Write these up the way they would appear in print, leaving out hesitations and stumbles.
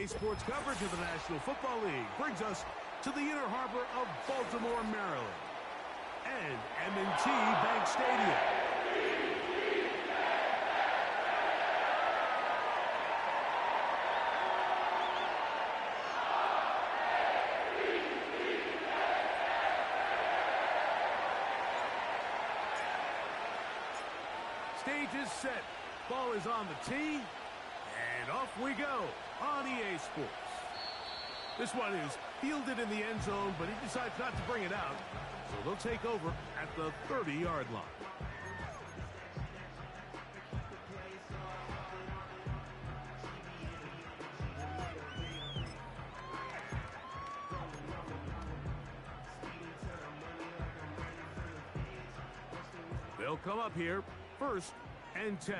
EA Sports coverage of the National Football League brings us to the inner harbor of Baltimore, Maryland, and M&T Bank Stadium. Stage is set. Ball is on the tee. And off we go on EA Sports. This one is fielded in the end zone, but he decides not to bring it out. So they'll take over at the 30-yard line. They'll come up here, 1st and 10.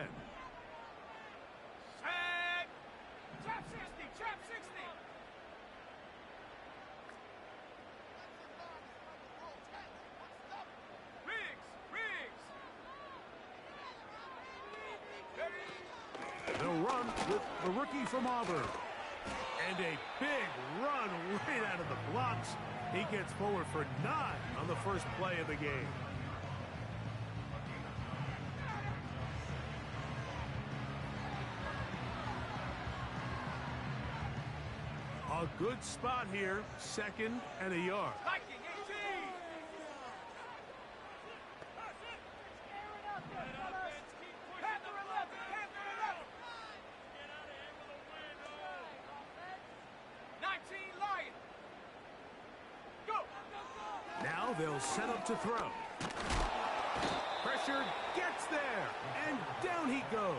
They'll run with the rookie from Auburn. And a big run right out of the blocks. He gets forward for 9 on the first play of the game. A good spot here, 2nd and a yard. Now they'll set up to throw. Pressure gets there, and down he goes.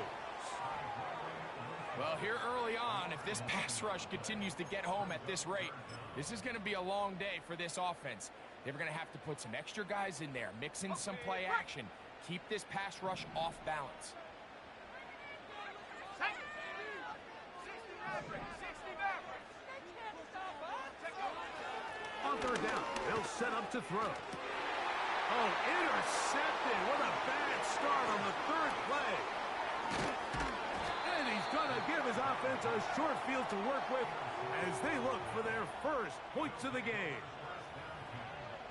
Well, here early on, if this pass rush continues to get home at this rate, this is going to be a long day for this offense. They're going to have to put some extra guys in there, mix in some play action, keep this pass rush off balance. On 3rd down, they'll set up to throw. Oh, intercepted. What a bad start on the 3rd play. And he's going to give his offense a short field to work with as they look for their first points of the game.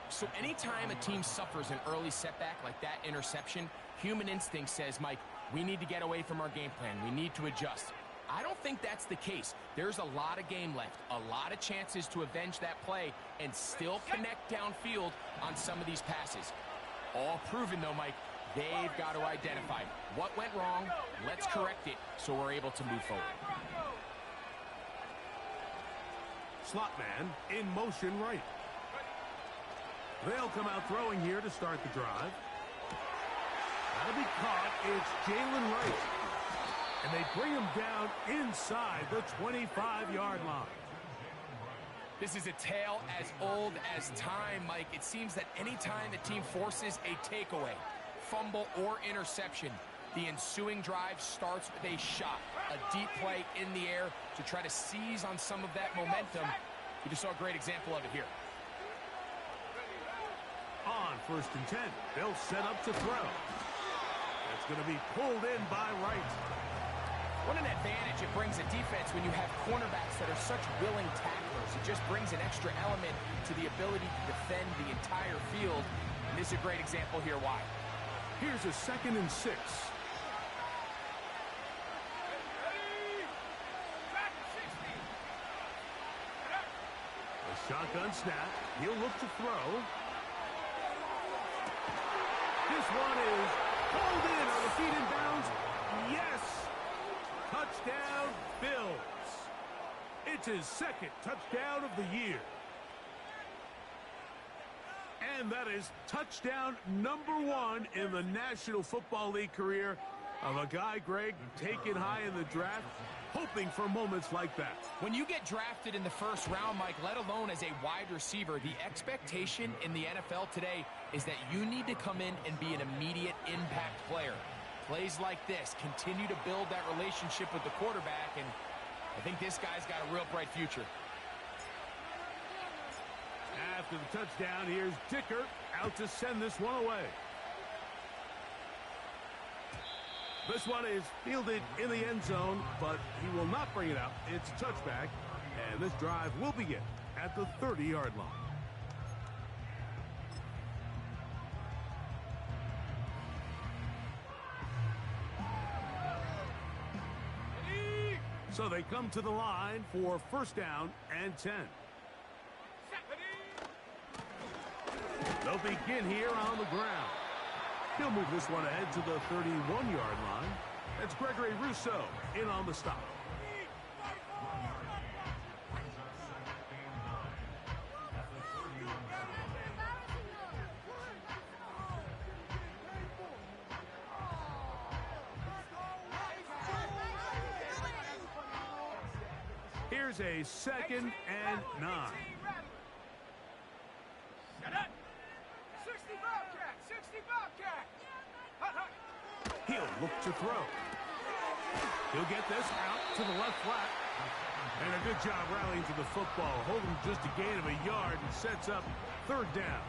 So anytime a team suffers an early setback like that interception, human instinct says, Mike, we need to get away from our game plan. We need to adjust. I don't think that's the case. There's a lot of game left, a lot of chances to avenge that play and still connect downfield on some of these passes. All proven, though, Mike, they've got to identify what went wrong, let's correct it so we're able to move forward. Slot man in motion right. They'll come out throwing here to start the drive. That'll be caught. It's Jalen Wright. And they bring him down inside the 25-yard line. This is a tale as old as time, Mike. It seems that any time the team forces a takeaway, fumble, or interception, the ensuing drive starts with a shot, a deep play in the air to try to seize on some of that momentum. We just saw a great example of it here. On 1st and 10, they'll set up to throw. That's going to be pulled in by Wright. What an advantage it brings a defense when you have cornerbacks that are such willing tacklers. It just brings an extra element to the ability to defend the entire field. And this is a great example here why. Here's a 2nd and 6. A shotgun snap. He'll look to throw. This one is pulled in. Are the feet in bounds? Yes! Touchdown, Bills. It's his 2nd touchdown of the year. And that is touchdown number 1 in the National Football League career of a guy, Greg, taken high in the draft, hoping for moments like that. When you get drafted in the 1st round, Mike, let alone as a wide receiver, the expectation in the NFL today is that you need to come in and be an immediate impact player. Plays like this continue to build that relationship with the quarterback, and I think this guy's got a real bright future. After the touchdown, here's Dicker out to send this one away. This one is fielded in the end zone, but he will not bring it out. It's a touchback, and this drive will begin at the 30-yard line. So they come to the line for first down and 10. They'll begin here on the ground. He'll move this one ahead to the 31-yard line. That's Gregory Rousseau in on the stop. Here's a 2nd and 9. He'll look to throw. He'll get this out to the left flat. And a good job rallying to the football. Holding just a gain of a yard and sets up third down.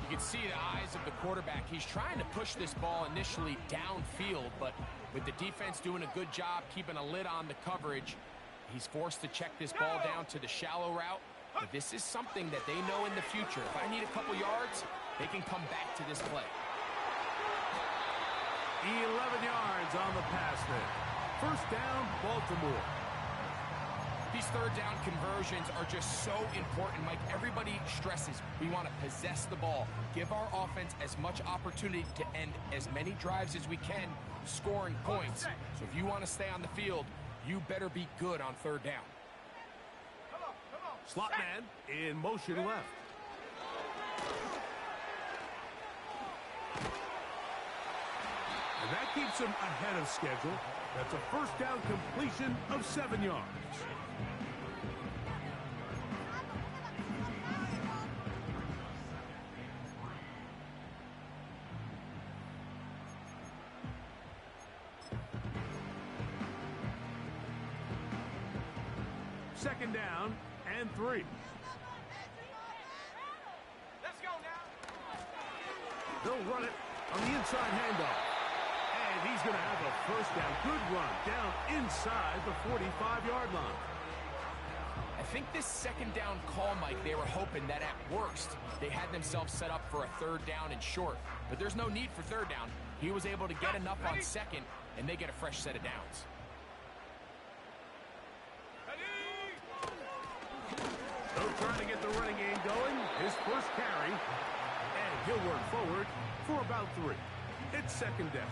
You can see the eyes of the quarterback. He's trying to push this ball initially downfield, but with the defense doing a good job keeping a lid on the coverage, he's forced to check this ball down to the shallow route. But this is something that they know in the future. If I need a couple yards, they can come back to this play. 11 yards on the pass there. First down, Baltimore. These third down conversions are just so important, Mike. Everybody stresses we want to possess the ball, give our offense as much opportunity to end as many drives as we can, scoring points. So if you want to stay on the field, you better be good on third down. Slot man in motion left. And that keeps him ahead of schedule. That's a first down completion of 7 yards. Second down and 3. Let's go now. They'll run it on the inside handoff. And he's going to have a first down. Good run down inside the 45-yard line. I think this second down call, Mike, they were hoping that at worst they had themselves set up for a third down and short. But there's no need for third down. He was able to get enough on second, and they get a fresh set of downs. They'll try to get the running game going. His first carry. And he'll work forward for about 3. It's second down.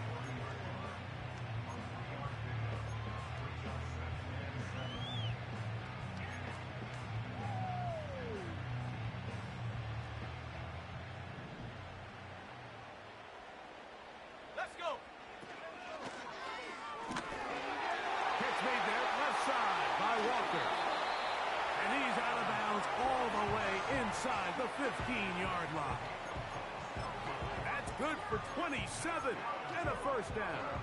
Let's go. Catch made there, left side by Walker. And he's out of bounds all the way inside the 15-yard line. That's good for 27 and a first down.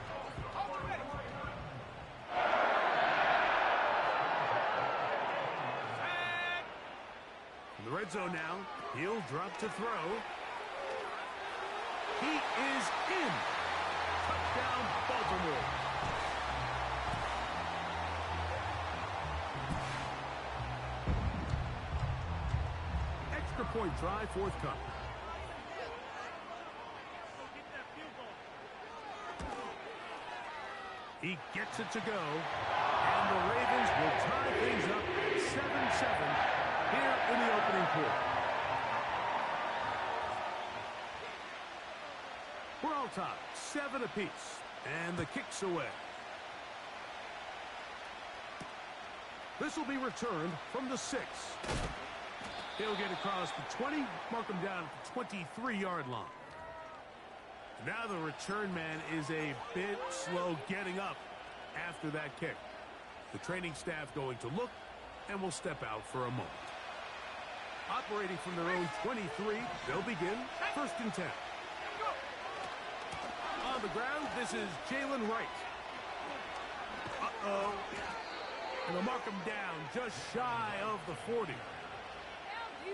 In the red zone now, he'll drop to throw. He is in. Touchdown, Baltimore. Extra point try forthcoming. He gets it to go. And the Ravens will tie things up at 7-7 here in the opening quarter. We're all tied, 7 apiece. And the kick's away. This will be returned from the 6. He'll get across the 20, mark him down at the 23-yard line. Now the return man is a bit slow getting up after that kick. The training staff going to look and will step out for a moment. Operating from their own 23, they'll begin first and 10. On the ground, this is Jalen Wright. Uh-oh. And they'll mark him down just shy of the 40.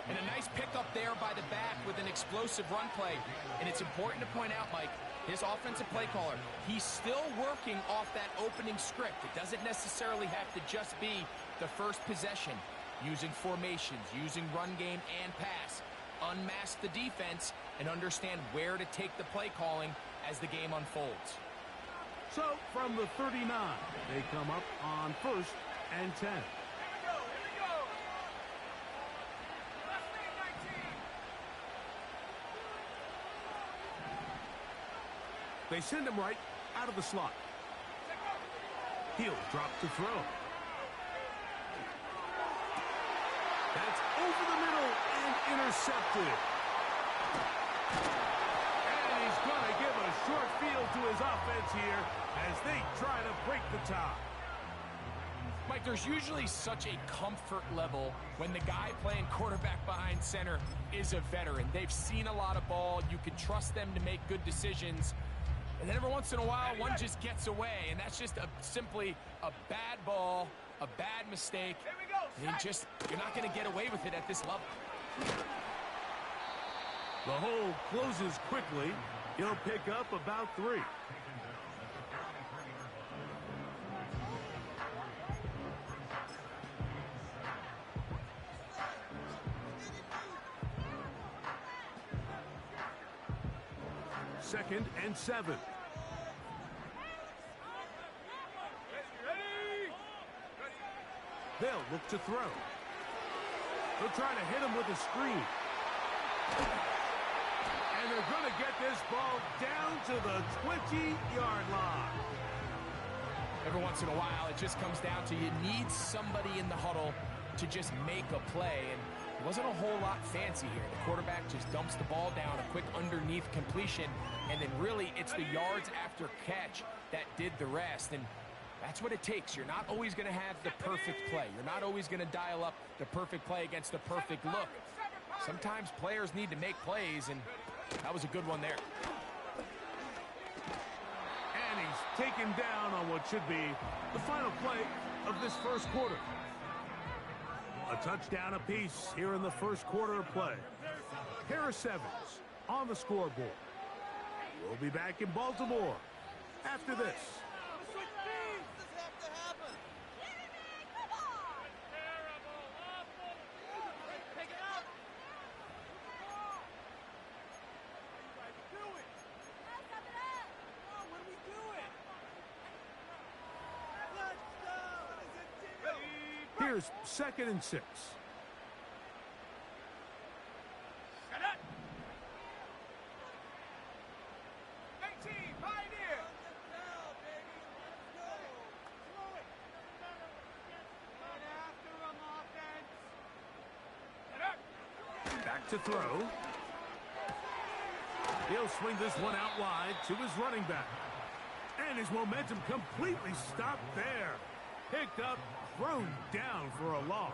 And a nice pickup there by the back with an explosive run play. And it's important to point out, Mike, his offensive play caller, he's still working off that opening script. It doesn't necessarily have to just be the first possession. Using formations, using run game and pass. Unmask the defense and understand where to take the play calling as the game unfolds. So, from the 39, they come up on 1st and 10. Here we go, here we go. Last name 19. They send him right out of the slot. He'll drop to throw. That's over the middle and intercepted. And he's going to give a short field to his offense here as they try to break the tie. Mike, there's usually such a comfort level when the guy playing quarterback behind center is a veteran. They've seen a lot of ball. You can trust them to make good decisions. And then every once in a while, one just gets away, and that's just simply a bad ball, a bad mistake. Here we go. You're not going to get away with it at this level. The hole closes quickly. He'll pick up about 3. Second and 7. They'll look to throw. They'll try to hit him with a screen. And they're going to get this ball down to the 20-yard line. Every once in a while, it just comes down to you need somebody in the huddle to just make a play. And it wasn't a whole lot fancy here. The quarterback just dumps the ball down, a quick underneath completion, and then really it's the yards after catch that did the rest. And that's what it takes. You're not always going to have the perfect play. You're not always going to dial up the perfect play against the perfect look. Sometimes players need to make plays, and that was a good one there. And he's taken down on what should be the final play of this first quarter. A touchdown apiece here in the first quarter of play. Harris Evans on the scoreboard. We'll be back in Baltimore after this. Here's 2nd and 6. Shut up. 19, Pioneer. Back to throw. He'll swing this one out wide to his running back. And his momentum completely stopped there. Picked up, thrown down for a loss.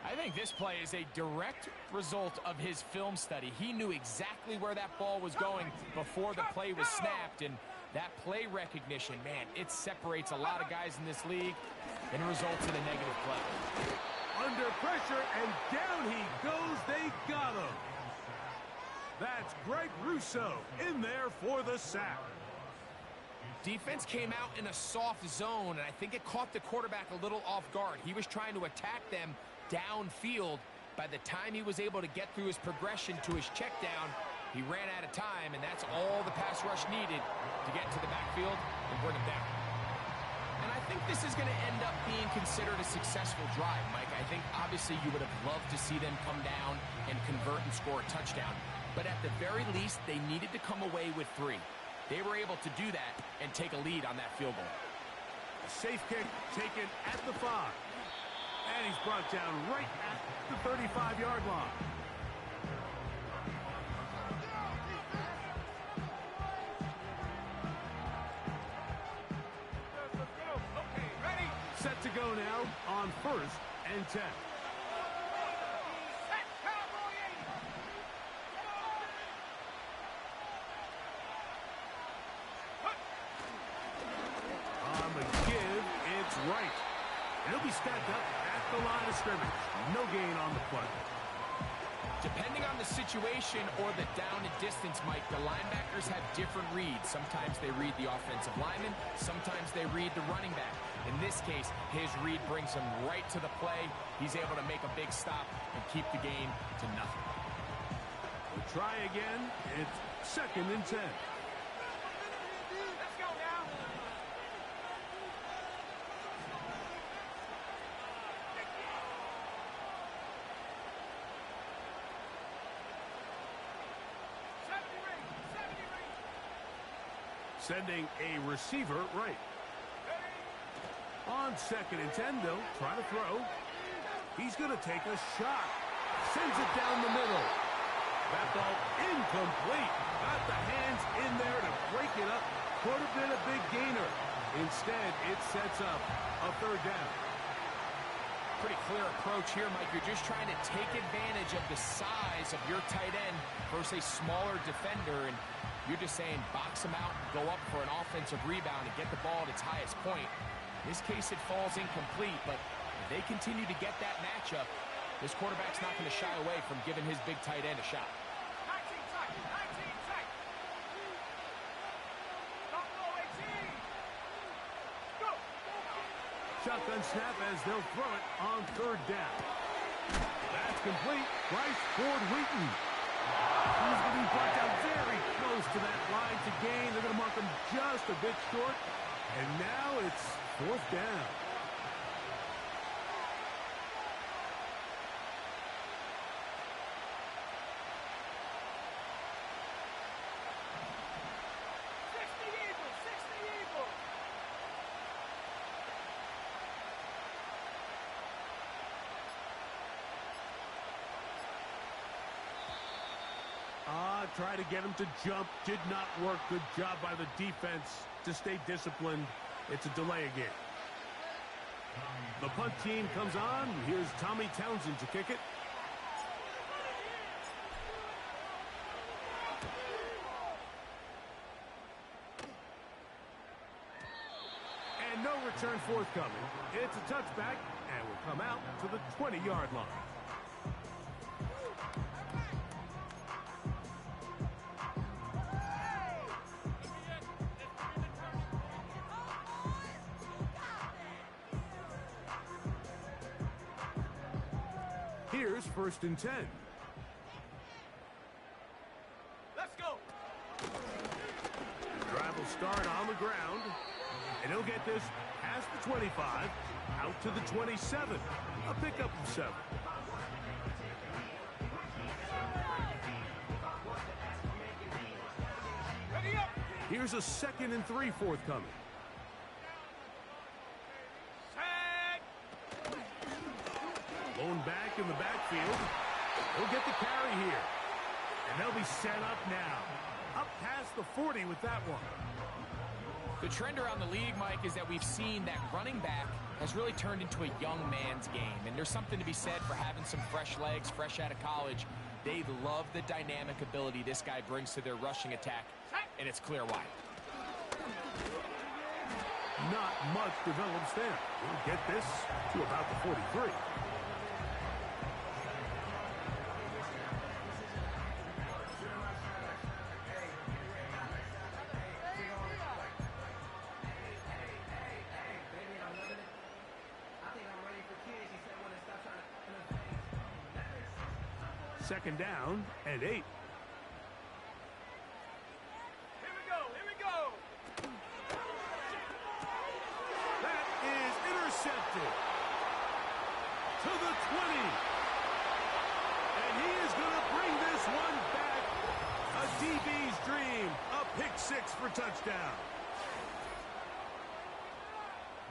I think this play is a direct result of his film study. He knew exactly where that ball was going before the play was snapped, and that play recognition, man, it separates a lot of guys in this league and results in a negative play. Under pressure, and down he goes. They got him. That's Greg Rousseau in there for the sack. Defense came out in a soft zone, and I think it caught the quarterback a little off guard. He was trying to attack them downfield. By the time he was able to get through his progression to his check down, he ran out of time, and that's all the pass rush needed to get to the backfield and bring him down. And I think this is going to end up being considered a successful drive, Mike. I think obviously you would have loved to see them come down and convert and score a touchdown. But at the very least, they needed to come away with 3. They were able to do that and take a lead on that field goal. A safe kick taken at the 5. And he's brought down right at the 35-yard line. Okay, ready? Set to go now on 1st and 10. Set, Cowboy 80. On the give, it's right. And he'll be stacked up at the line of scrimmage. No gain on the play. Depending on the the situation or the down and distance, Mike, the linebackers have different reads. Sometimes they read the offensive lineman. Sometimes they read the running back. In this case, his read brings him right to the play. He's able to make a big stop and keep the game to nothing. We'll try again. It's 2nd and 10. Let's go now. Sending a receiver right. On 2nd and 10, they'll try to throw. He's going to take a shot. Sends it down the middle. That ball incomplete. Got the hands in there to break it up. Could have been a big gainer. Instead, it sets up a 3rd down. Pretty clear approach here, Mike. You're just trying to take advantage of the size of your tight end versus a smaller defender, and you're just saying box him out, go up for an offensive rebound, and get the ball at its highest point. In this case, it falls incomplete, but if they continue to get that matchup, this quarterback's not going to shy away from giving his big tight end a shot. 19 tight. 19 tight. Don't go 18. Go. Shotgun snap as they'll throw it on 3rd down. That's complete. Bryce Ford-Wheaton. He's going to be brought down very close to that line to gain. They're going to mark him just a bit short. And now it's 4th down. Try to get him to jump. Did not work. Good job by the defense to stay disciplined. It's a delay again. The punt team comes on. Here's Tommy Townsend to kick it. And no return forthcoming. It's a touchback and will come out to the 20-yard line. Here's 1st and 10. Let's go. Drive will start on the ground. And he'll get this past the 25, out to the 27. A pickup of 7. Ready up. Here's a 2nd and 3 forthcoming. Blown back in the backfield. He'll get the carry here. And they'll be set up now. Up past the 40 with that one. The trend around the league, Mike, is that we've seen that running back has really turned into a young man's game. And there's something to be said for having some fresh legs, fresh out of college. They love the dynamic ability this guy brings to their rushing attack. And it's clear why. Not much develops there. We'll get this to about the 43. Second down and 8. Here we go. Here we go. That is intercepted to the 20. And he is going to bring this one back. A DB's dream. A pick 6 for touchdown.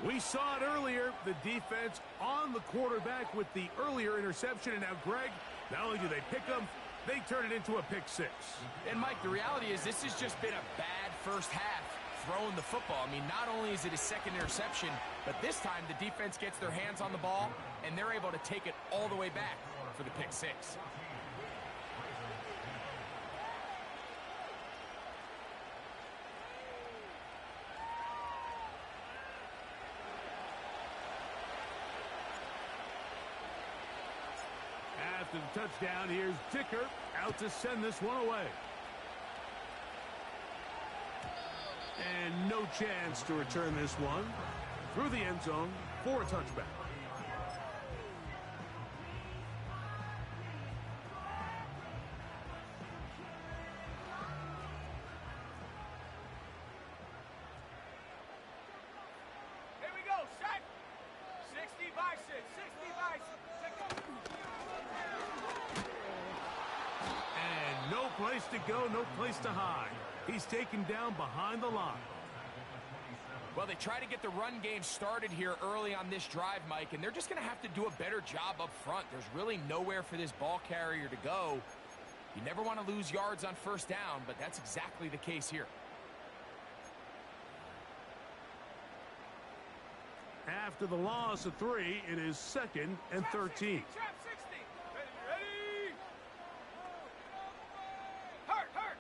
We saw it earlier. The defense on the quarterback with the earlier interception. And now, Greg, not only do they pick them, they turn it into a pick 6. And, Mike, the reality is this has just been a bad first half throwing the football. I mean, not only is it his 2nd interception, but this time the defense gets their hands on the ball, and they're able to take it all the way back for the pick 6. As After the touchdown, here's Dicker out to send this one away. And no chance to return this one through the end zone for a touchback. Here we go, set. 60 by 6, 60 by 6. And no place to go, no place to hide. He's taken down behind the line. Well, they try to get the run game started here early on this drive, Mike, and they're just going to have to do a better job up front. There's really nowhere for this ball carrier to go. You never want to lose yards on first down, but that's exactly the case here. After the loss of 3, it is 2nd and 13. Trap 60. Ready? Hurt, hurt.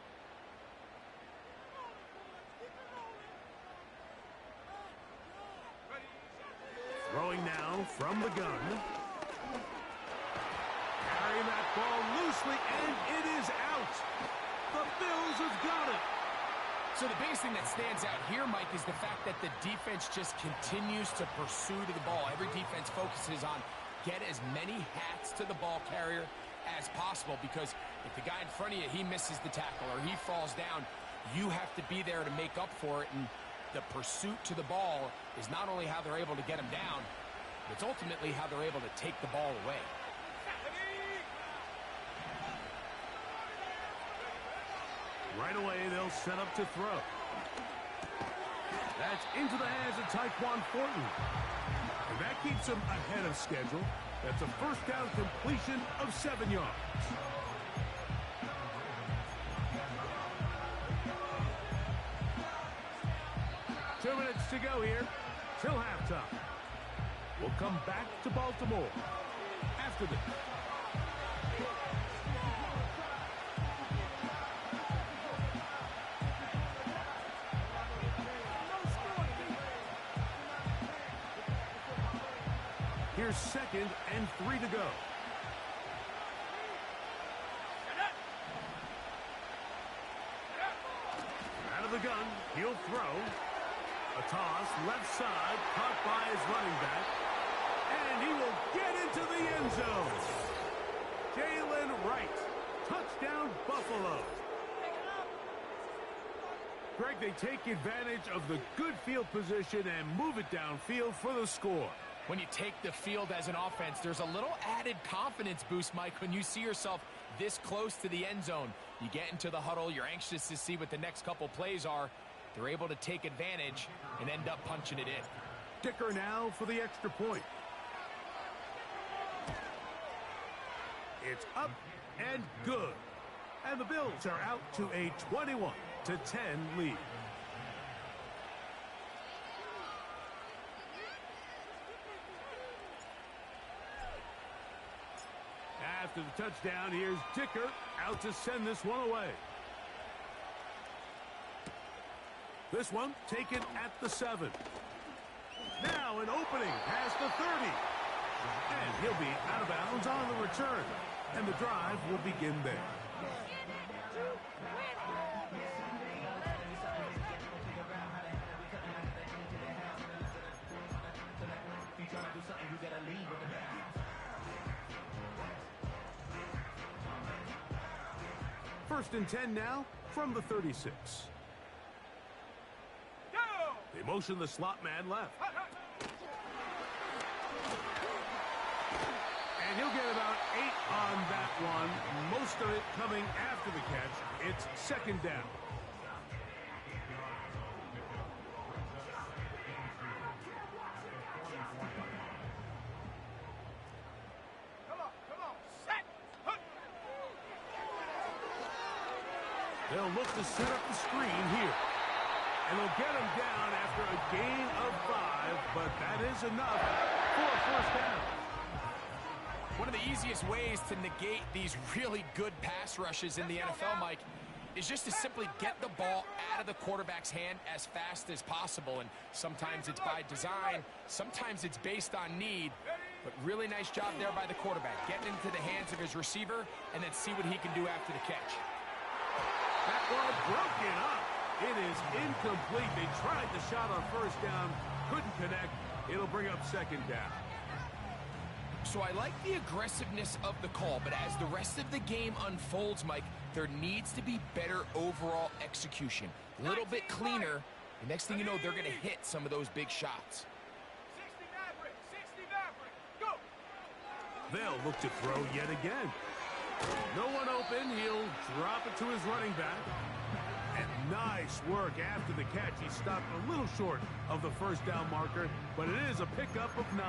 Ready. Throwing now from the gun. Carrying that ball loosely, and it is out. The Bills have got it. So the biggest thing that stands out here, Mike, is the fact that the defense just continues to pursue to the ball. Every defense focuses on get as many hats to the ball carrier as possible, because if the guy in front of you, he misses the tackle or he falls down, you have to be there to make up for it. And the pursuit to the ball is not only how they're able to get him down, it's ultimately how they're able to take the ball away. Right away, they'll set up to throw. That's into the hands of Tyquan Thornton. And that keeps him ahead of schedule. That's a first down completion of 7 yards. Two minutes to go here till halftime. We'll come back to Baltimore after this. Here's 2nd and 3 to go. Out of the gun, he'll throw. A toss, left side, caught by his running back. And he will get into the end zone. Jalen Wright. Touchdown, Buffalo. Greg, they take advantage of the good field position and move it downfield for the score. When you take the field as an offense, there's a little added confidence boost, Mike, when you see yourself this close to the end zone. You get into the huddle, you're anxious to see what the next couple plays are. They're able to take advantage and end up punching it in. Dicker now for the extra point. It's up and good. And the Bills are out to a 21-10 lead. After the touchdown, here's Dicker out to send this one away. This one taken at the 7. Now an opening past the 30. And he'll be out of bounds on the return. And the drive will begin there. First and 10 now from the 36. Go! They motion the slot man left. And he'll get about 8 on that one. Most of it coming after the catch. It's 2nd down. Come on, set! Hook. They'll look to set up the screen here. And they'll get him down after a gain of 5, but that is enough for a first down. One of the easiest ways to negate these really good pass rushes in the NFL, Mike, is just to simply get the ball out of the quarterback's hand as fast as possible. And sometimes it's by design, sometimes it's based on need. But really nice job there by the quarterback, getting into the hands of his receiver and then see what he can do after the catch. That ball broken up. It is incomplete. They tried the shot on first down, couldn't connect. It'll bring up second down. So I like the aggressiveness of the call, but as the rest of the game unfolds, Mike, there needs to be better overall execution. A little bit cleaner. The next thing you know, they're going to hit some of those big shots. 60 Maverick, 60 Maverick, go! They'll look to throw yet again. No one open. He'll drop it to his running back. And nice work after the catch. He stopped a little short of the first down marker, but it is a pickup of 9.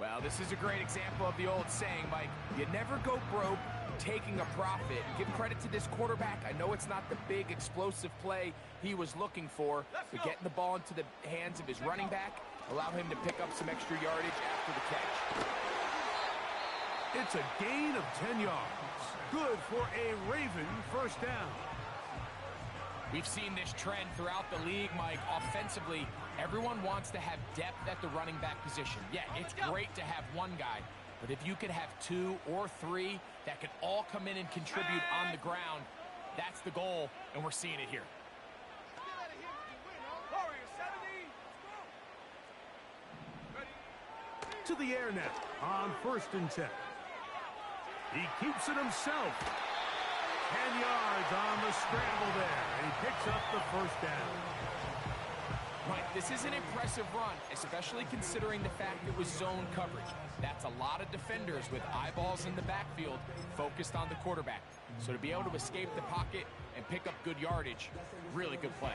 Well, this is a great example of the old saying, Mike. You never go broke taking a profit. Give credit to this quarterback. I know it's not the big explosive play he was looking for, but getting the ball into the hands of his running back, allow him to pick up some extra yardage after the catch. It's a gain of 10 yards. Good for a Raven first down. We've seen this trend throughout the league, Mike. Offensively, everyone wants to have depth at the running back position. Yeah, it's great to have one guy, but if you could have 2 or 3 that could all come in and contribute on the ground, that's the goal, and we're seeing it here. Warrior 70. To the air now on first and 10. He keeps it himself. 10 yards on the scramble there, and he picks up the first down. Right, this is an impressive run, especially considering the fact it was zone coverage. That's a lot of defenders with eyeballs in the backfield focused on the quarterback. So to be able to escape the pocket and pick up good yardage, really good play.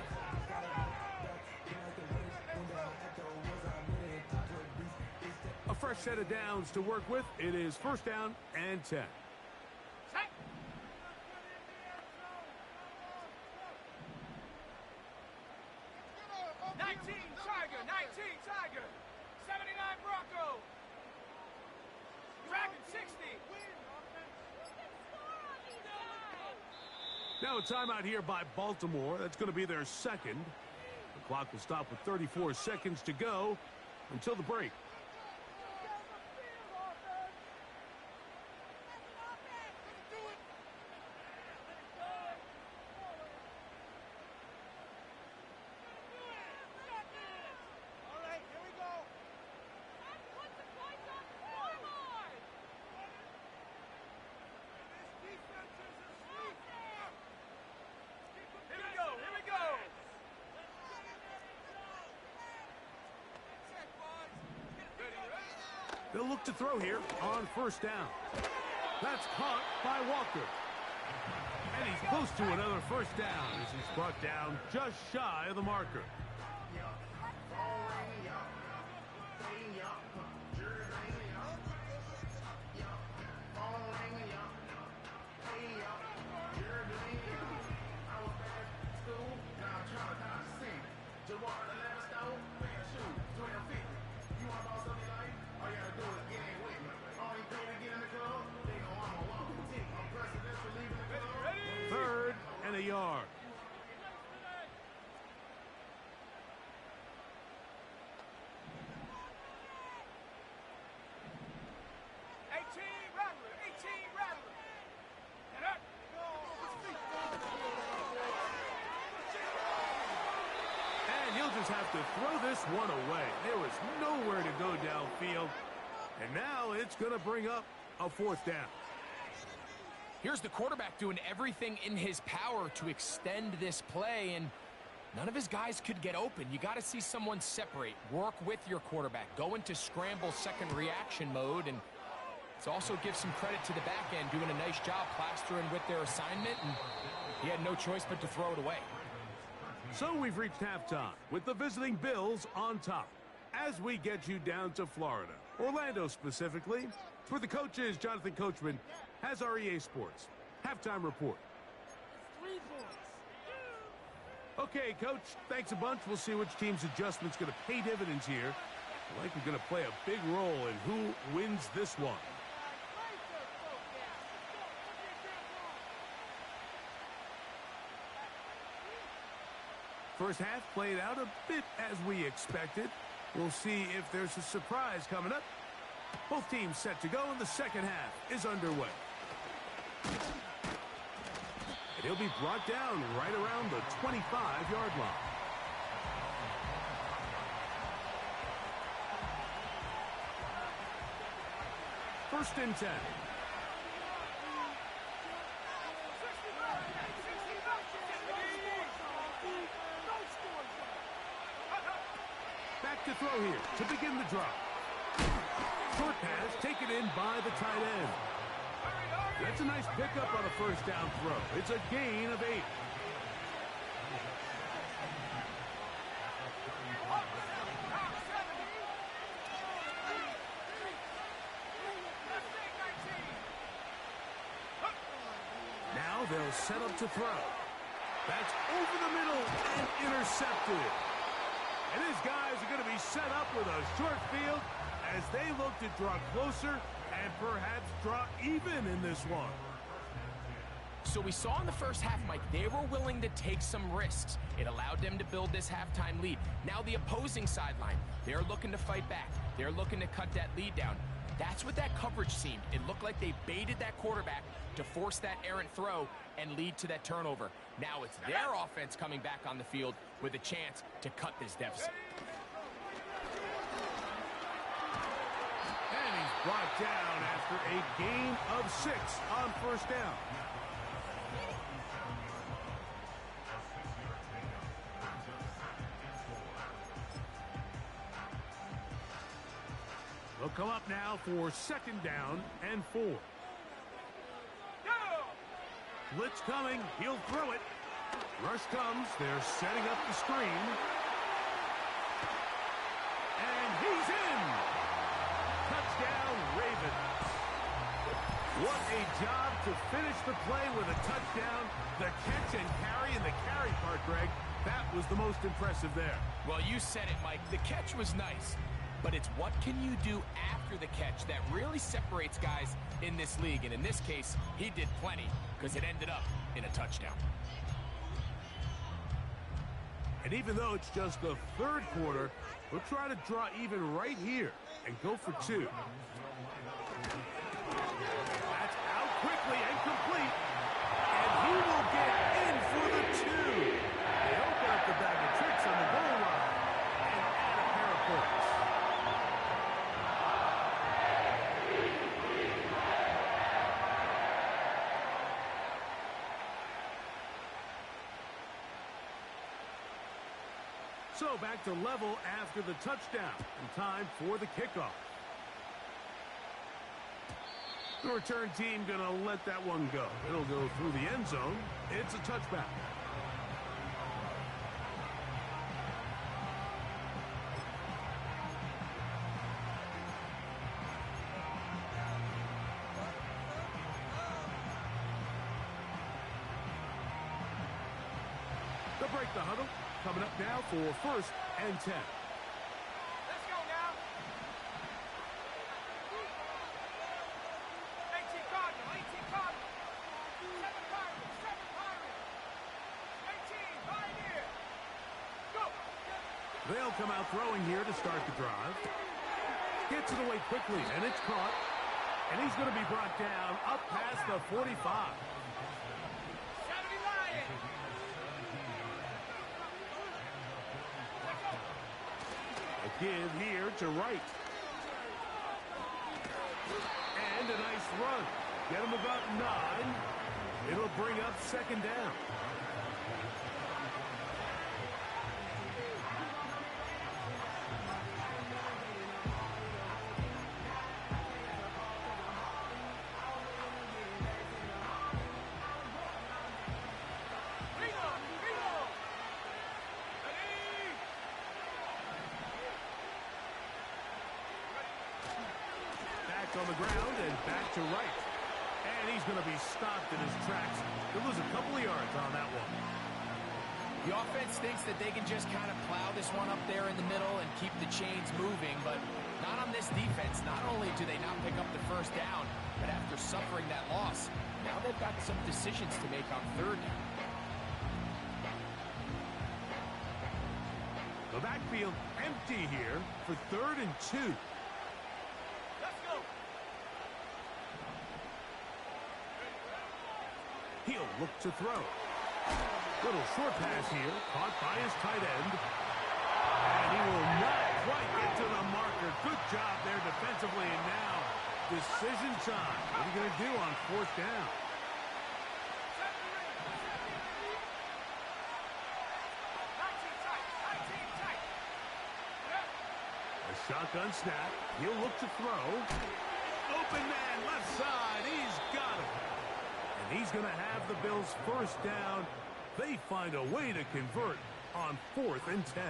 A fresh set of downs to work with. It is first down and 10. 19 Tiger, 19 Tiger, 79 Bronco, Dragon 60. Now a timeout here by Baltimore. That's going to be their second. The clock will stop with 34 seconds to go until the break. They'll look to throw here on first down. That's caught by Walker. And he's close to another first down as he's brought down just shy of the marker. Third and a yard. And he'll just have to throw this one away. There was nowhere to go downfield. And now it's going to bring up a fourth down. Here's the quarterback doing everything in his power to extend this play, and none of his guys could get open. You got to see someone separate, work with your quarterback, go into scramble second reaction mode, and it's also give some credit to the back end doing a nice job plastering with their assignment, and he had no choice but to throw it away. So we've reached halftime with the visiting Bills on top as we get you down to Florida, Orlando specifically. It's where the coach is. Jonathan Coachman has our EA Sports halftime report. Okay, Coach, thanks a bunch. We'll see which team's adjustment's going to pay dividends here. I like we're going to play a big role in who wins this one. First half played out a bit as we expected. We'll see if there's a surprise coming up. Both teams set to go, and the second half is underway. And he'll be brought down right around the 25-yard line. First and 10. Back to throw here to begin the drive. Short pass taken in by the tight end. That's a nice pickup on a first down throw. It's a gain of 8. Now they'll set up to throw. That's over the middle and intercepted. And his guys are going to be set up with a short field as they look to draw closer and perhaps draw even in this one. So we saw in the first half, Mike, they were willing to take some risks. It allowed them to build this halftime lead. Now the opposing sideline, they're looking to fight back. They're looking to cut that lead down. That's what that coverage seemed. It looked like they baited that quarterback to force that errant throw and lead to that turnover. Now it's their offense coming back on the field with a chance to cut this deficit. And he's brought down after a gain of 6 on first down. They'll come up now for second down and 4. Blitz coming. He'll throw it. Rush comes. They're setting up the screen. And he's in. Touchdown, Ravens. What a job to finish the play with a touchdown. The catch and carry, and the carry part, Greg, that was the most impressive there. Well, you said it, Mike. The catch was nice. But it's what can you do after the catch that really separates guys in this league. And in this case, he did plenty because it ended up in a touchdown. And even though it's just the third quarter, we'll try to draw even right here and go for 2. That's out quickly and complete. And he will get in for the 2. They open up the bag of tricks on the goal line and add a pair of points. So back to level after the touchdown, and time for the kickoff. The return team going to let that one go. It'll go through the end zone. It's a touchback. They'll break the huddle. Coming up now for first and 10. Let's go now. 18 Cardinal, 18 Cardinal. 7 Pirates, 7 Pirates. 18, Pioneer. Go. They'll come out throwing here to start the drive. Gets it away quickly, and it's caught. And he's going to be brought down up past the 45. 70 Lions. Give here to Wright. And a nice run. Get him about 9. It'll bring up second down. On the ground and back to Wright. And he's going to be stopped in his tracks. He'll lose a couple of yards on that one. The offense thinks that they can just kind of plow this one up there in the middle and keep the chains moving, but not on this defense. Not only do they not pick up the first down, but after suffering that loss, now they've got some decisions to make on third down. The backfield empty here for 3rd and 2. Let's go. He'll look to throw. Little short pass here, caught by his tight end. And he will not quite get to the marker. Good job there defensively, and now decision time. What are you going to do on 4th down? A shotgun snap. He'll look to throw. Open man, left side. He's got it. And he's going to have the Bills' 1st down. They find a way to convert on 4th and 10.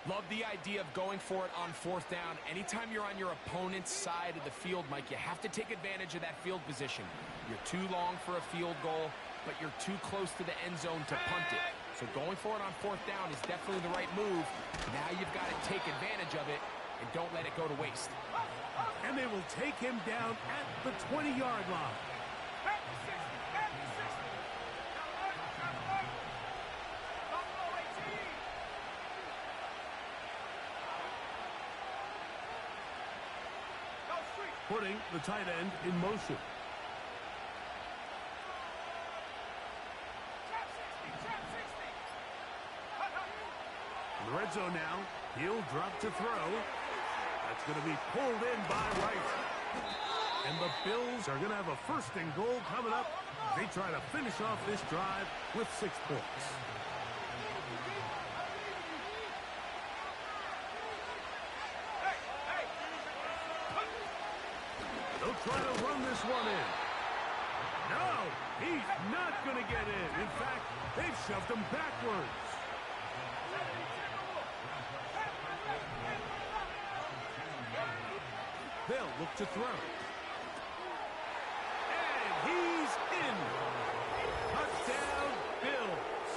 Love the idea of going for it on 4th down. Anytime you're on your opponent's side of the field, Mike, you have to take advantage of that field position. You're too long for a field goal, but you're too close to the end zone to punt it. So going for it on 4th down is definitely the right move. Now you've got to take advantage of it and don't let it go to waste. And they will take him down at the 20-yard line. Putting the tight end in motion. In the red zone now. He'll drop to throw. That's going to be pulled in by Wright. And the Bills are going to have a 1st and goal coming up. They try to finish off this drive with 6 points. They'll try to run this one in. No, he's not going to get in. In fact, they've shoved him backwards. They'll look to throw. And he's in. Touchdown, Bills.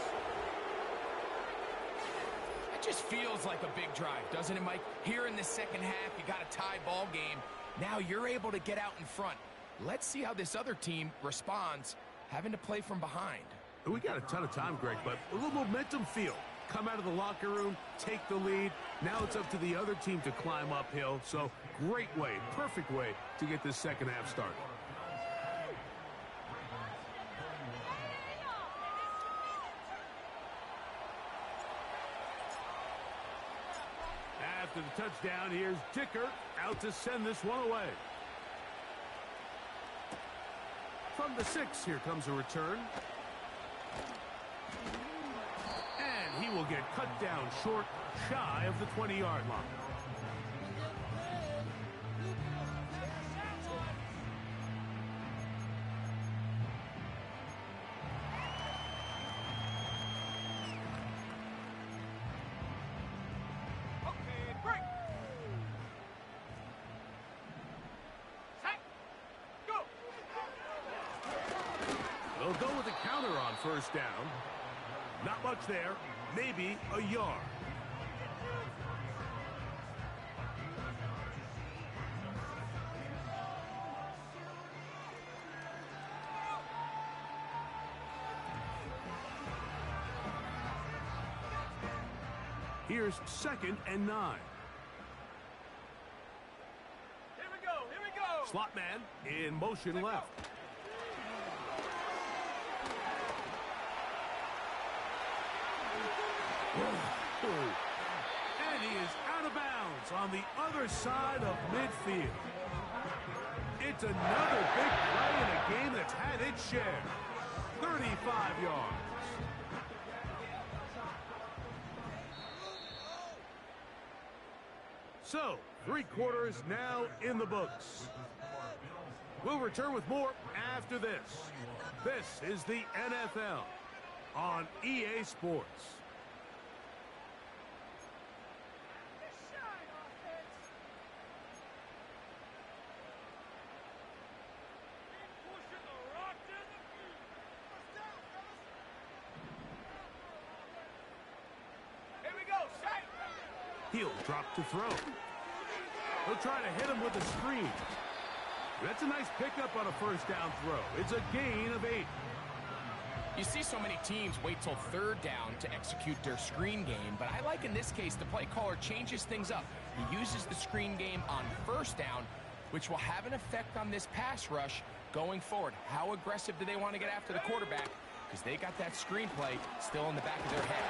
It just feels like a big drive, doesn't it, Mike? Here in the 2nd half, you got a tie ball game. Now you're able to get out in front. Let's see how this other team responds, having to play from behind. We got a ton of time, Greg, but a little momentum feel. Come out of the locker room, take the lead. Now it's up to the other team to climb uphill. So great way, perfect way to get this 2nd half started. After the touchdown, here's Dicker out to send this one away. From the 6, here comes a return. And he will get cut down short, shy of the 20-yard line. They'll go with a counter on 1st down. Not much there. Maybe a yard. Here's 2nd and 9. Here we go. Slot man in motion left. And he is out of bounds on the other side of midfield. It's another big play in a game that's had its share. 35 yards. So, 3 quarters now in the books. We'll return with more after this. This is the NFL on EA Sports. He'll drop to throw. He'll try to hit him with a screen. That's a nice pickup on a 1st down throw. It's a gain of 8. You see so many teams wait till third down to execute their screen game, but I like in this case the play caller changes things up. He uses the screen game on first down, which will have an effect on this pass rush going forward. How aggressive do they want to get after the quarterback? Because they got that screen play still in the back of their head.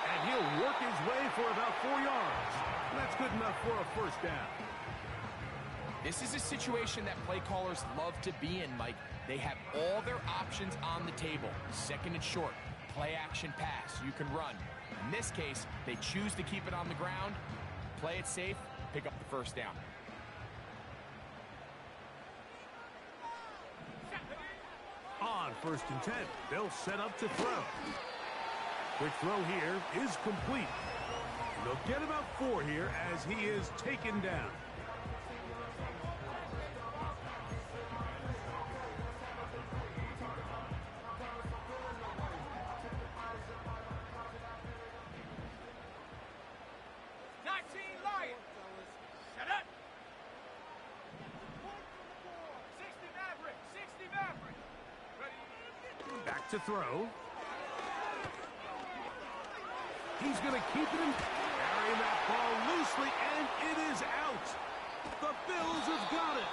And he'll work his way for about 4 yards. That's good enough for a first down. This is a situation that play callers love to be in, Mike. They have all their options on the table. Second and short, play action pass, you can run. In this case, they choose to keep it on the ground, play it safe, pick up the first down. On first and 10, they'll set up to throw. Quick throw here is complete. They'll get about 4 here as he is taken down. To throw. He's going to keep it in, carrying that ball loosely, and it is out. The Bills have got it.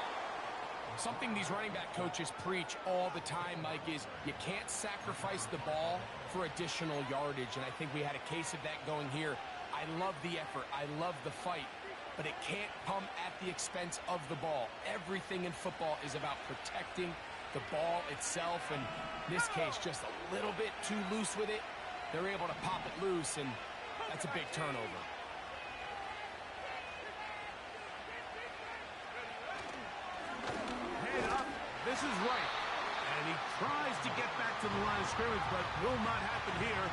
Something these running back coaches preach all the time, Mike, is you can't sacrifice the ball for additional yardage, and I think we had a case of that going here. I love the effort. I love the fight, but it can't come at the expense of the ball. Everything in football is about protecting the ball itself, and in this case, just a little bit too loose with it. They're able to pop it loose, and that's a big turnover. Head up. This is right. And he tries to get back to the line of scrimmage, but will not happen here.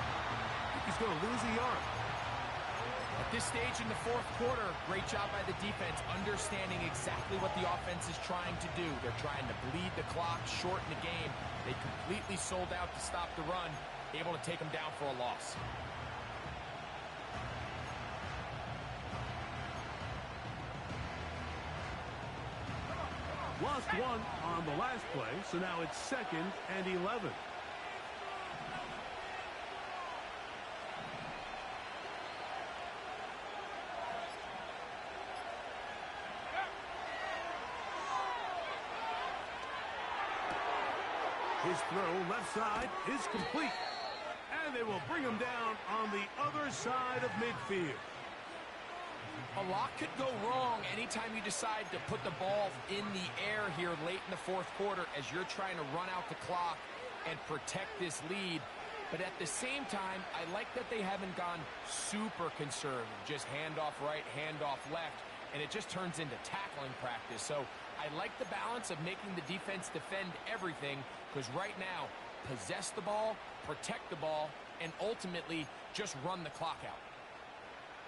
He's going to lose a yard. At this stage in the fourth quarter, great job by the defense, understanding exactly what the offense is trying to do. They're trying to bleed the clock, shorten the game. They completely sold out to stop the run, able to take them down for a loss. Lost one on the last play, so now it's 2nd and 11. His throw left side is complete. And they will bring him down on the other side of midfield. A lot could go wrong anytime you decide to put the ball in the air here late in the fourth quarter as you're trying to run out the clock and protect this lead. But at the same time, I like that they haven't gone super conservative. Just handoff right, handoff left, and it just turns into tackling practice. So I like the balance of making the defense defend everything, because right now, possess the ball, protect the ball, and ultimately just run the clock out.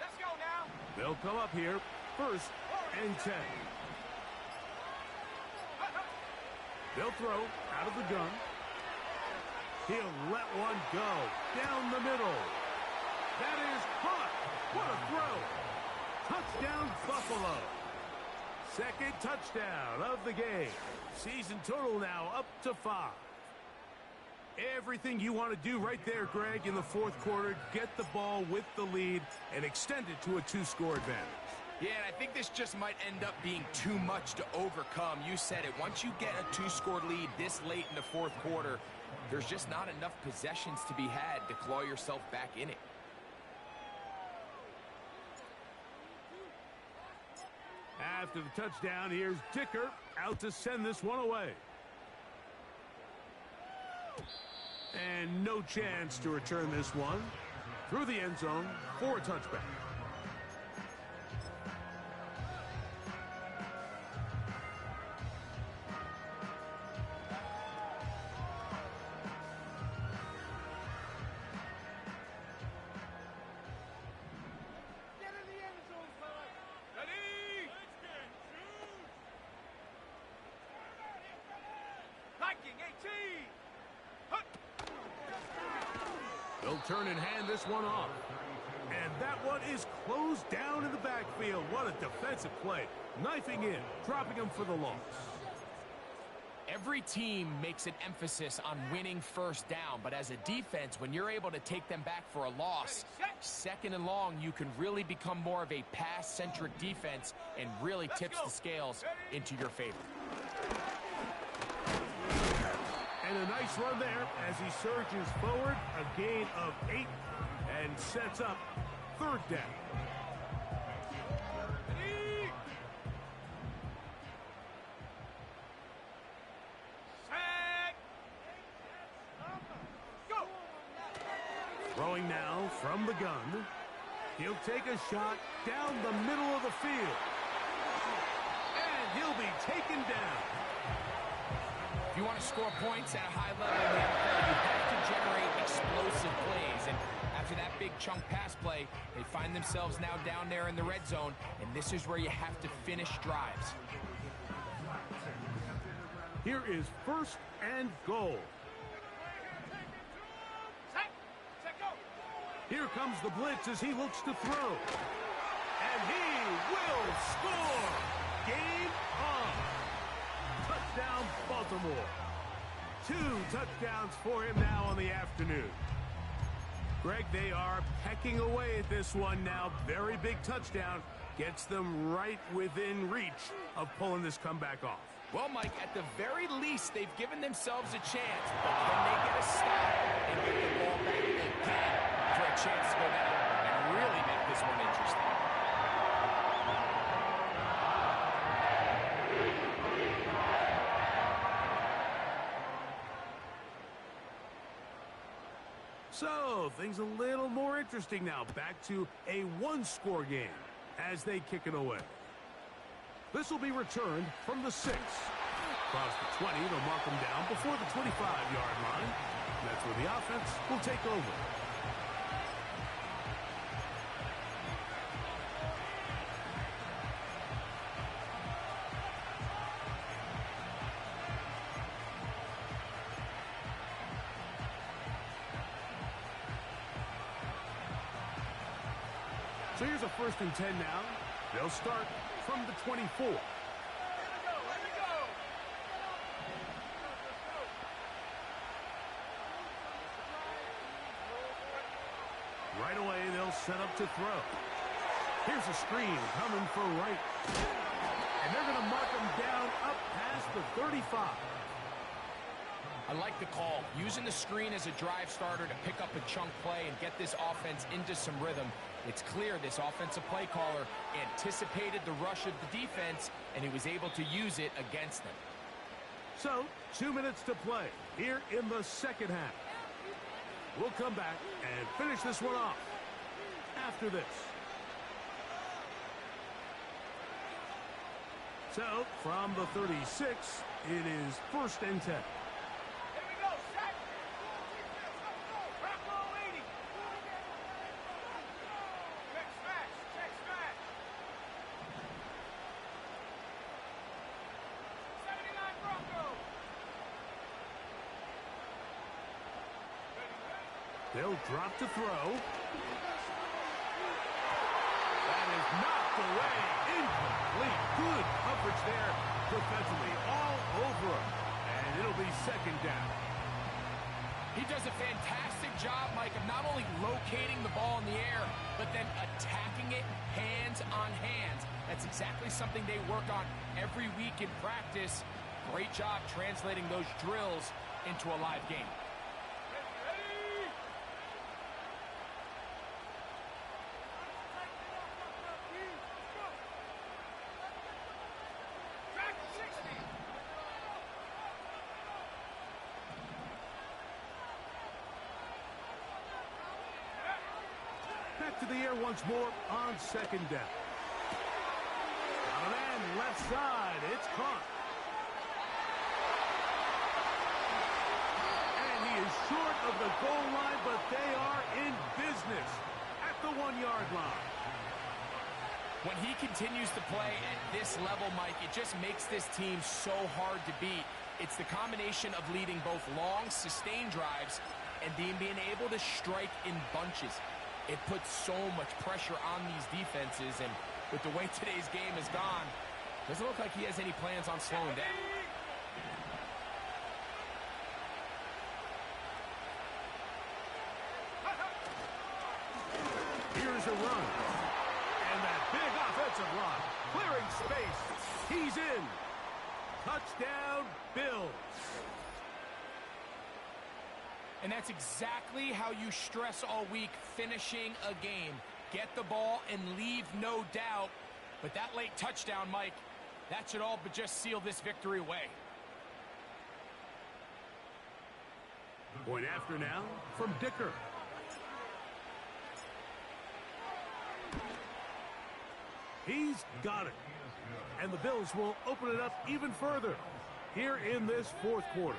Let's go now. They'll come up here, 1st and 10. They'll throw out of the gun. He'll let one go down the middle. That is caught. What a throw. Touchdown, Buffalo. 2nd touchdown of the game. Season total now up to 5. Everything you want to do right there, Greg, in the fourth quarter. Get the ball with the lead and extend it to a 2-score advantage. Yeah, and I think this just might end up being too much to overcome. You said it. Once you get a 2-score lead this late in the fourth quarter, there's just not enough possessions to be had to claw yourself back in it. After the touchdown, here's Dicker out to send this one away. And no chance to return this one through the end zone for a touchback. They'll turn and hand this one off. And that one is closed down in the backfield. What a defensive play. Knifing in, dropping him for the loss. Every team makes an emphasis on winning first down, but as a defense, when you're able to take them back for a loss, second and long, you can really become more of a pass-centric defense and really tips the scales into your favor. And a nice run there as he surges forward, a gain of 8, and sets up third down. Throwing now from the gun. He'll take a shot down the middle of the field. And he'll be taken down. If you want to score points at a high level in the NFL, you have to generate explosive plays. And after that big chunk pass play, they find themselves now down there in the red zone. And this is where you have to finish drives. Here is first and goal. Here comes the blitz as he looks to throw. And he will score. Game on. Touchdown, Baltimore. 2 touchdowns for him now on the afternoon. Greg, they are pecking away at this one now. Very big touchdown. Gets them right within reach of pulling this comeback off. Well, Mike, at the very least, they've given themselves a chance. But can they get a stop and get the ball back again for a chance to go down and really make this one interesting? So, things a little more interesting now. Back to a one-score game as they kick it away. This will be returned from the 6. Across the 20, they'll mark them down before the 25-yard line. That's where the offense will take over. So here's a 1st and 10 now. They'll start from the 24. Right away, they'll set up to throw. Here's a screen coming for right. And they're going to mark him down up past the 35. I like the call. Using the screen as a drive starter to pick up a chunk play and get this offense into some rhythm. It's clear this offensive play caller anticipated the rush of the defense, and he was able to use it against them. So, 2 minutes to play here in the second half. We'll come back and finish this one off after this. So, from the 36, it is 1st and 10. They'll drop to throw. That is knocked away. Incomplete. Good coverage there defensively. All over him. And it'll be 2nd down. He does a fantastic job, Mike, of not only locating the ball in the air, but then attacking it hands on hands. That's exactly something they work on every week in practice. Great job translating those drills into a live game. To the air once more on 2nd down. Got a man left side. It's caught. And he is short of the goal line, but they are in business at the 1-yard line. When he continues to play at this level, Mike, it just makes this team so hard to beat. It's the combination of leading both long, sustained drives and being able to strike in bunches. It puts so much pressure on these defenses, and with the way today's game has gone, doesn't look like he has any plans on slowing down. a run. And that big offensive line, clearing space. He's in. Touchdown, Bills. And that's exactly how you stress all week, finishing a game. Get the ball and leave no doubt. But that late touchdown, Mike, that should all but just seal this victory away. Point after now from Dicker. He's got it. And the Bills will open it up even further here in this fourth quarter.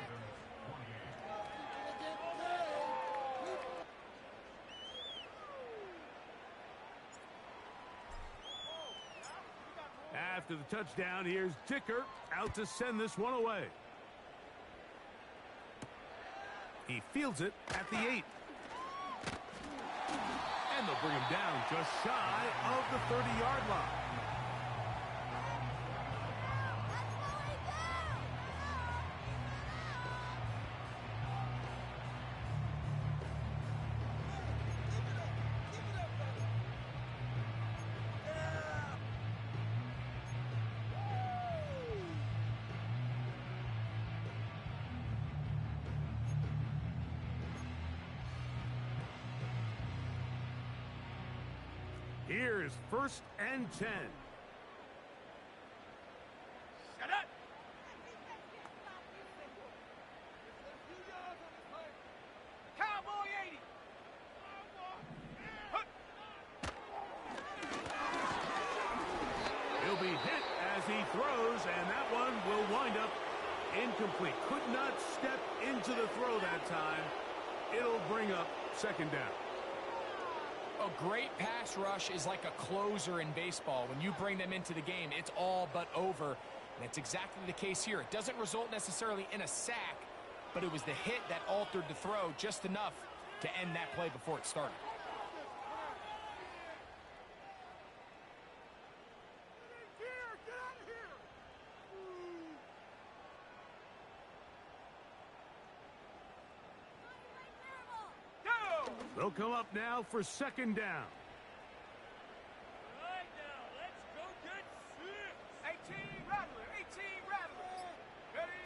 After the touchdown, here's Dicker out to send this one away. He fields it at the 8. And they'll bring him down just shy of the 30-yard line. Here's 1st and 10. Shut up! Cowboy 80. He'll be hit as he throws, and that one will wind up incomplete. Could not step into the throw that time. It'll bring up 2nd down. A great pass rush is like a closer in baseball. When you bring them into the game, it's all but over. And that's exactly the case here. It doesn't result necessarily in a sack, but it was the hit that altered the throw just enough to end that play before it started. They'll come up now for 2nd down. Right now, let's go get 6. 18 Rattler, 18 Rattler. Ready?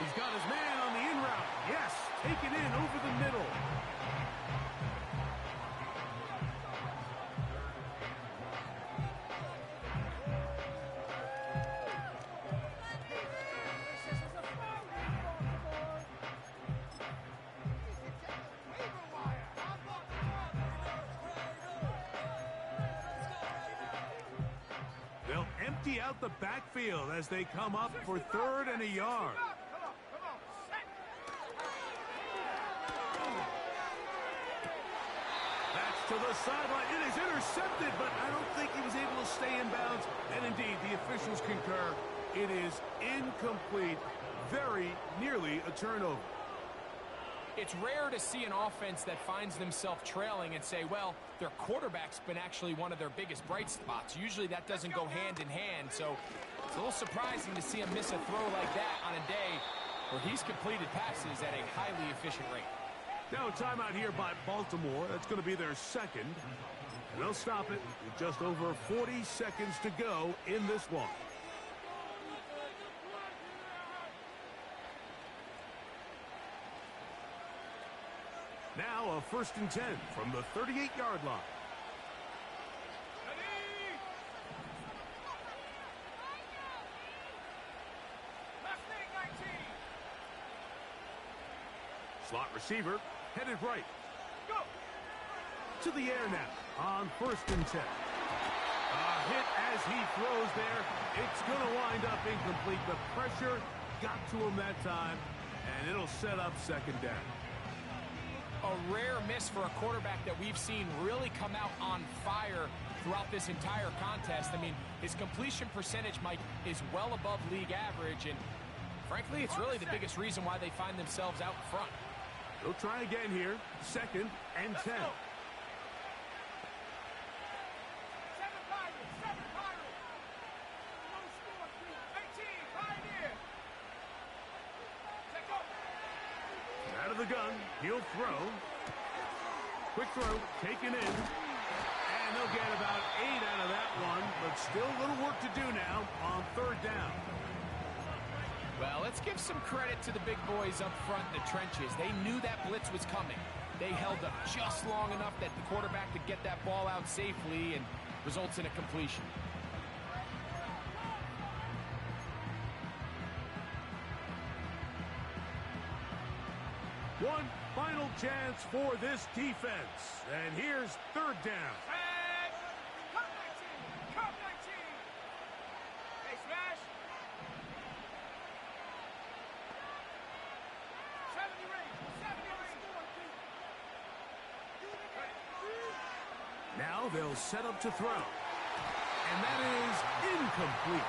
He's got his man on the in route. Yes, taken in over the middle. They'll empty out the backfield as they come up for 3rd and a yard. Come on, set. That's to the sideline. It is intercepted, but I don't think he was able to stay in bounds. And indeed, the officials concur. It is incomplete. Very nearly a turnover. It's rare to see an offense that finds themselves trailing and say, well, their quarterback's been actually one of their biggest bright spots. Usually that doesn't go hand in hand, so it's a little surprising to see him miss a throw like that on a day where he's completed passes at a highly efficient rate. Now a timeout here by Baltimore. That's going to be their 2nd. And they'll stop it with just over 40 seconds to go in this one. Now a 1st and 10 from the 38-yard line. Ready? Left wing 19. Slot receiver headed right. Go. To the air now on 1st and 10. A hit as he throws there. It's going to wind up incomplete. The pressure got to him that time, and it'll set up 2nd down. A rare miss for a quarterback that we've seen really come out on fire throughout this entire contest. I mean, his completion percentage, Mike, is well above league average, and frankly, it's really the biggest reason why they find themselves out in front. They'll try again here. 2nd and 10. 7 Pirates, 7 Pirates. No score, 18, Pioneer. Take over. Out of the gun, he'll throw. Quick throw, taken in. And they'll get about 8 out of that one, but still a little work to do now on third down. Well, let's give some credit to the big boys up front in the trenches. They knew that blitz was coming. They held up just long enough that the quarterback could get that ball out safely and results in a completion. One final chance for this defense. And here's third down. And cut 19. Cut 19. Hey, smash. 70 range. 70 range. Now they'll set up to throw. And that is incomplete.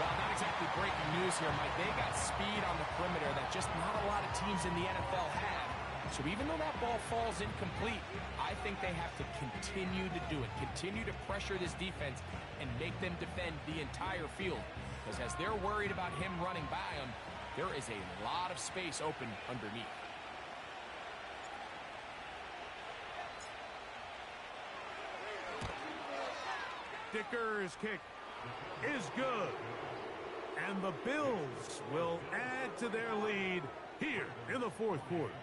Well, not exactly breaking news here, Mike. They got speed on the perimeter that just not a lot of teams in the NFL have. So even though that ball falls incomplete, I think they have to continue to do it. Continue to pressure this defense and make them defend the entire field. Because as they're worried about him running by them, there is a lot of space open underneath. Dicker's kick is good. And the Bills will add to their lead here in the fourth quarter.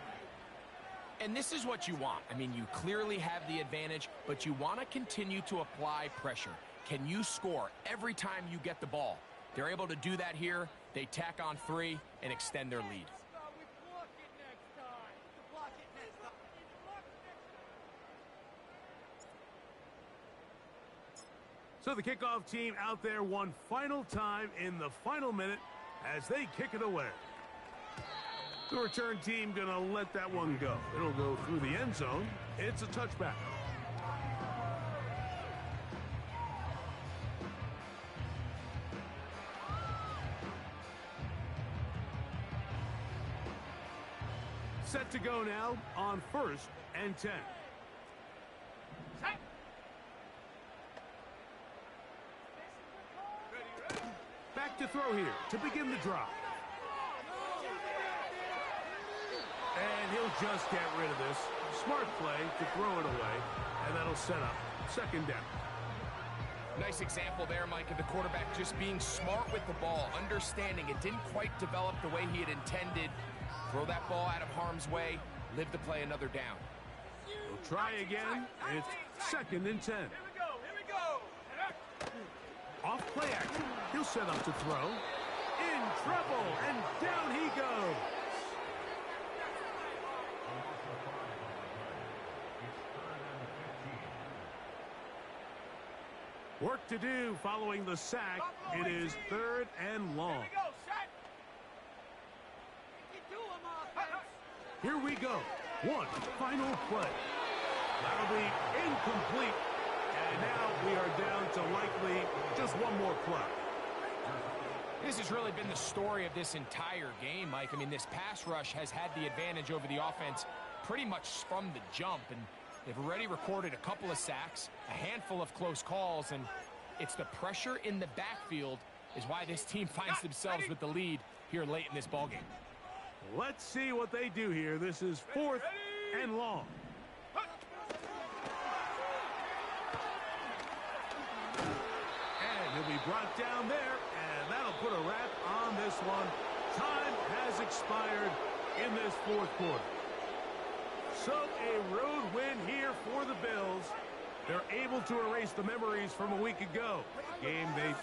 And this is what you want. I mean, you clearly have the advantage, but you want to continue to apply pressure. Can you score every time you get the ball? They're able to do that here. They tack on 3 and extend their lead. So the kickoff team out there one final time in the final minute as they kick it away. The return team going to let that one go. It'll go through the end zone. It's a touchback. Set to go now on 1st and 10. Back to throw here to begin the drive. And he'll just get rid of this. Smart play to throw it away, and that'll set up 2nd down. Nice example there, Mike, of the quarterback just being smart with the ball, understanding it didn't quite develop the way he had intended. Throw that ball out of harm's way, live to play another down. We'll try again. It's 2nd and 10. Here we go. Here we go. Off play action. He'll set up to throw. In trouble, and down he goes. Work to do following the sack. It is 3rd and long. Here we go. Set. Here we go. One final play. That'll be incomplete. And now we are down to likely just one more play. This has really been the story of this entire game, Mike. I mean, this pass rush has had the advantage over the offense pretty much from the jump. And they've already recorded a couple of sacks, a handful of close calls, and it's the pressure in the backfield is why this team finds themselves with the lead here late in this ballgame. Let's see what they do here. This is 4th and long. And he'll be brought down there, and that'll put a wrap on this one. Time has expired in this 4th quarter. So a road win here for the Bills. They're able to erase the memories from a week ago. A game they